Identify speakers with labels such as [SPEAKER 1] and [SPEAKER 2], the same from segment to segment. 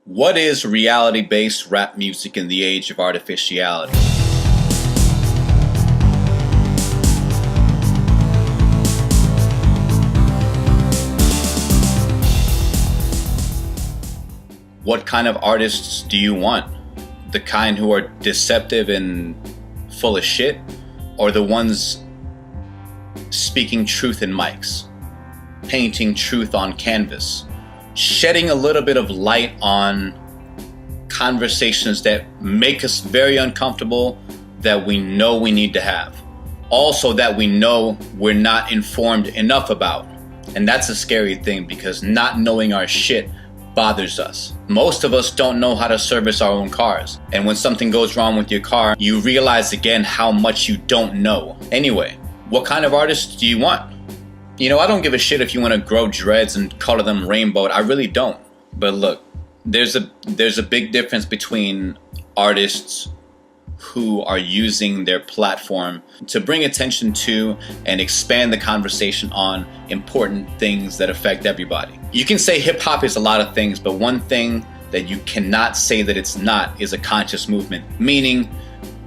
[SPEAKER 1] What is reality-based rap music in the age of artificiality? What kind of artists do you want? The kind who are deceptive and full of shit? Or the ones speaking truth in mics? Painting truth on canvas? Shedding a little bit of light on conversations that make us very uncomfortable, that we know we need to have. Also that we know we're not informed enough about. And that's a scary thing, because not knowing our shit bothers us. Most of us don't know how to service our own cars. And when something goes wrong with your car, you realize again how much you don't know. Anyway, what kind of artists do you want? You know, I don't give a shit if you want to grow dreads and color them rainbow. I really don't. But look, there's a big difference between artists who are using their platform to bring attention to and expand the conversation on important things that affect everybody. You can say hip hop is a lot of things, but one thing that you cannot say that it's not is a conscious movement. Meaning,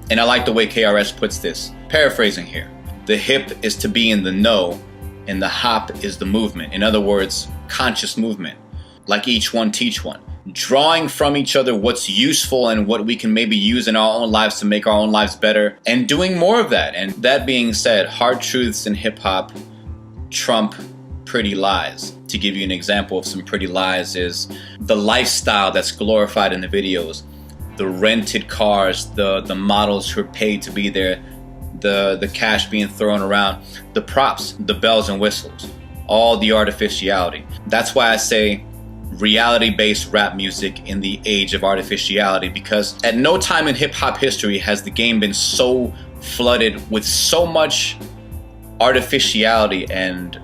[SPEAKER 1] and I like the way KRS puts this, paraphrasing here, the hip is to be in the know, and the hop is the movement. In other words, conscious movement. Like each one teach one. Drawing from each other what's useful and what we can maybe use in our own lives to make our own lives better, and doing more of that. And that being said, hard truths in hip hop trump pretty lies. To give you an example of some pretty lies is the lifestyle that's glorified in the videos, the rented cars, the models who are paid to be there, the cash being thrown around, the props, the bells and whistles, all the artificiality. That's why I say reality-based rap music in the age of artificiality, because at no time in hip-hop history has the game been so flooded with so much artificiality and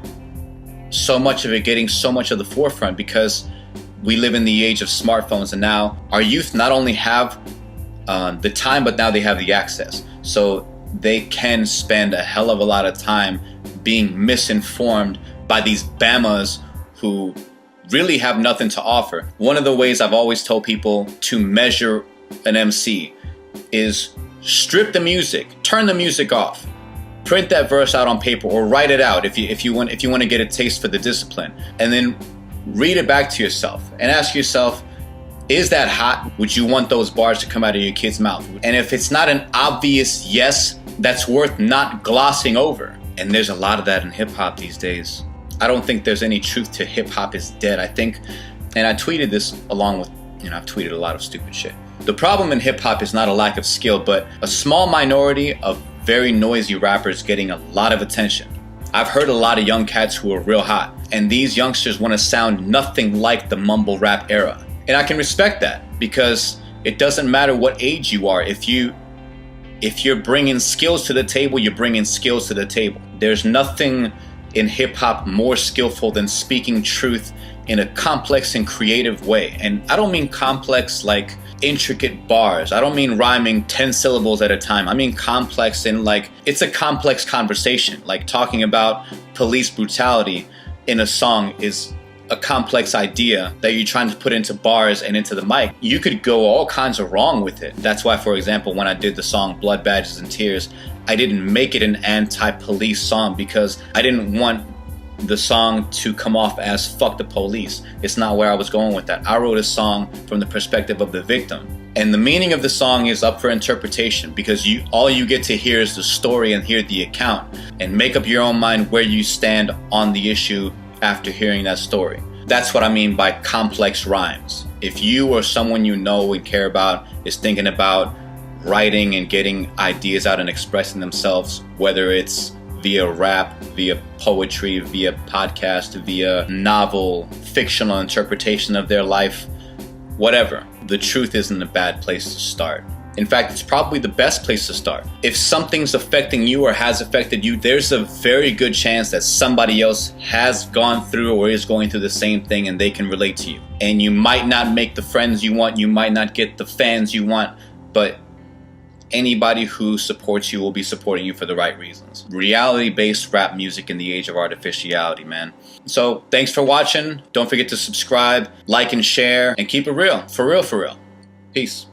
[SPEAKER 1] so much of it getting so much of the forefront, because we live in the age of smartphones, and now our youth not only have the time, but now they have the access. So they can spend a hell of a lot of time being misinformed by these Bamas who really have nothing to offer. One of the ways I've always told people to measure an MC is strip the music, turn the music off, print that verse out on paper or write it out if you want to get a taste for the discipline, and then read it back to yourself and ask yourself, is that hot? Would you want those bars to come out of your kid's mouth? And if it's not an obvious yes, that's worth not glossing over. And there's a lot of that in hip hop these days. I don't think there's any truth to hip hop is dead. I think, and I tweeted this along with, I've tweeted a lot of stupid shit. The problem in hip hop is not a lack of skill, but a small minority of very noisy rappers getting a lot of attention. I've heard a lot of young cats who are real hot, and these youngsters want to sound nothing like the mumble rap era. And I can respect that, because it doesn't matter what age you are. If you're bringing skills to the table, you're bringing skills to the table. There's nothing in hip hop more skillful than speaking truth in a complex and creative way. And I don't mean complex like intricate bars. I don't mean rhyming 10 syllables at a time. I mean complex in like, it's a complex conversation. Like talking about police brutality in a song is a complex idea that you're trying to put into bars and into the mic. You could go all kinds of wrong with it. That's why, for example, when I did the song Blood, Badges, and Tears, I didn't make it an anti-police song, because I didn't want the song to come off as fuck the police. It's not where I was going with that. I wrote a song from the perspective of the victim. And the meaning of the song is up for interpretation, because all you get to hear is the story and hear the account, and make up your own mind where you stand on the issue after hearing that story. That's what I mean by complex rhymes. If you or someone you know and care about is thinking about writing and getting ideas out and expressing themselves, whether it's via rap, via poetry, via podcast, via novel, fictional interpretation of their life, whatever, the truth isn't a bad place to start. In fact, it's probably the best place to start. If something's affecting you or has affected you, there's a very good chance that somebody else has gone through or is going through the same thing, and they can relate to you. And you might not make the friends you want, you might not get the fans you want, but anybody who supports you will be supporting you for the right reasons. Reality-based rap music in the age of artificiality, man. So thanks for watching. Don't forget to subscribe, like, and share, and keep it real. For real, for real. Peace.